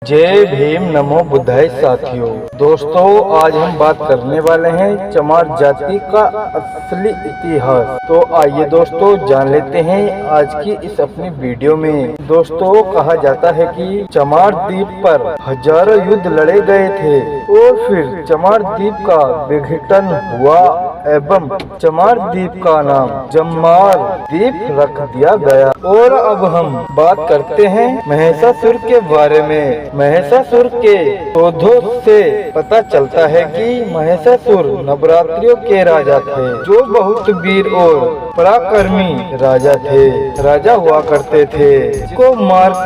जय भीम नमो बुद्धाय साथियों। दोस्तों आज हम बात करने वाले हैं चमार जाति का असली इतिहास। तो आइए दोस्तों जान लेते हैं आज की इस अपनी वीडियो में। दोस्तों कहा जाता है कि चमार द्वीप पर हजारों युद्ध लड़े गए थे और फिर चमार द्वीप का विघटन हुआ एवं चमार द्वीप का नाम जम्मार द्वीप रख दिया गया। और अब हम बात करते हैं महिषासुर के बारे में। महिषासुर के शोधों से पता चलता है कि महिषासुर नवरात्रियों के राजा थे, जो बहुत वीर और पराक्रमी राजा हुआ करते थे। को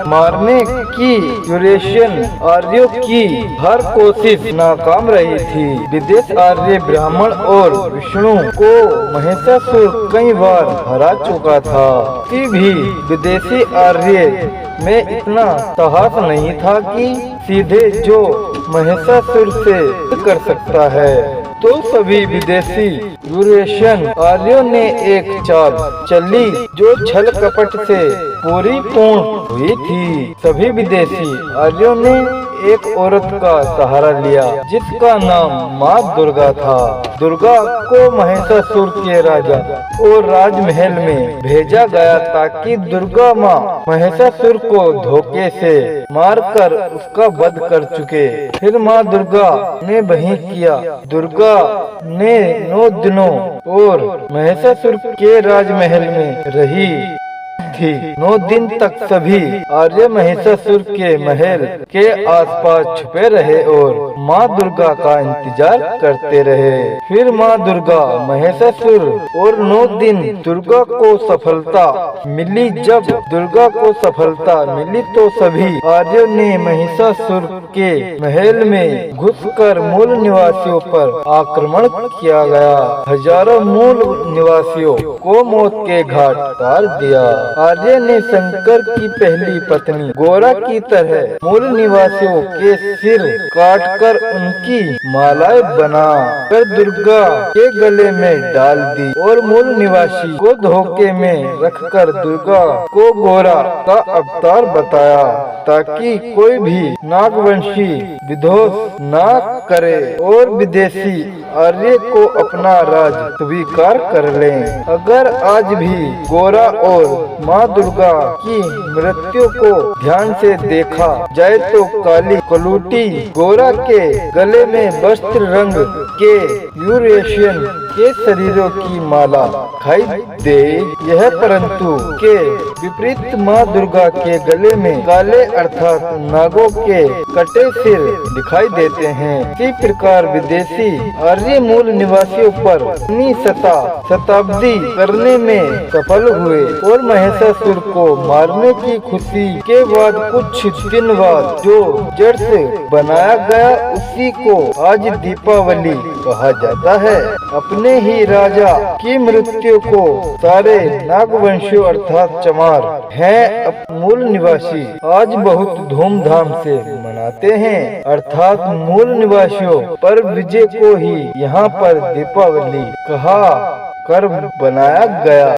मारने की यूरेशियन आर्यों की हर कोशिश नाकाम रही थी। विदेश आर्य ब्राह्मण और विष्णु को महिषासुर कई बार हरा चुका था, कि भी विदेशी आर्य में इतना साहस नहीं था कि सीधे जो महिषासुर से कर सकता है। तो सभी विदेशी यूरेशियन आर्यों ने एक चाल चली जो छल कपट से पूरी पूर्ण हुई थी। सभी विदेशी आर्यों ने एक औरत का सहारा लिया जिसका नाम माँ दुर्गा था। दुर्गा को महिषासुर के राजा और राजमहल में भेजा गया ताकि दुर्गा माँ महिषासुर को धोखे से मारकर उसका वध कर चुके। फिर माँ दुर्गा ने वही किया। दुर्गा ने 9 दिनों और महिषासुर के राजमहल में रही थी। 9 दिन तक सभी आर्य महिषासुर के महल के आसपास छुपे रहे और माँ दुर्गा का इंतजार करते रहे। फिर माँ दुर्गा महिषासुर और 9 दिन दुर्गा को सफलता मिली। जब दुर्गा को सफलता मिली तो सभी आर्यों ने महिषासुर के महल में घुसकर मूल निवासियों पर आक्रमण किया गया। हजारों मूल निवासियों को मौत के घाट उतार दिया। आर्य ने शंकर की पहली पत्नी गोरा की तरह मूल निवासियों के सिर काटकर उनकी मालाएं बना कर दुर्गा के गले में डाल दी और मूल निवासी को धोखे में रखकर दुर्गा को गोरा का अवतार बताया ताकि कोई भी नागवंशी विध्वंस न करे और विदेशी आर्य को अपना राज स्वीकार कर लें। अगर आज भी गोरा और माँ दुर्गा की मृत्यु को ध्यान से देखा जाए तो काली कलूटी गोरा के गले में वस्त्र रंग के यूरेशियन के शरीरों की माला दिखाई दे यह, परंतु के विपरीत माँ दुर्गा के गले में काले अर्थात नागों के कटे सिर दिखाई देते हैं। इसी प्रकार विदेशी आर्य मूल निवासियों पर अपनी शताब्दी करने में सफल हुए और महिषासुर को मारने की खुशी के बाद कुछ दिन बाद जो जड़ से बनाया गया उसी को आज दीपावली कहा जाता है। अपने ही राजा की मृत्यु को सारे नागवंशियों अर्थात चमार हैं मूल निवासी आज बहुत धूमधाम से मनाते हैं। अर्थात मूल निवासियों पर विजय को ही यहाँ पर दीपावली कहा कर बनाया गया।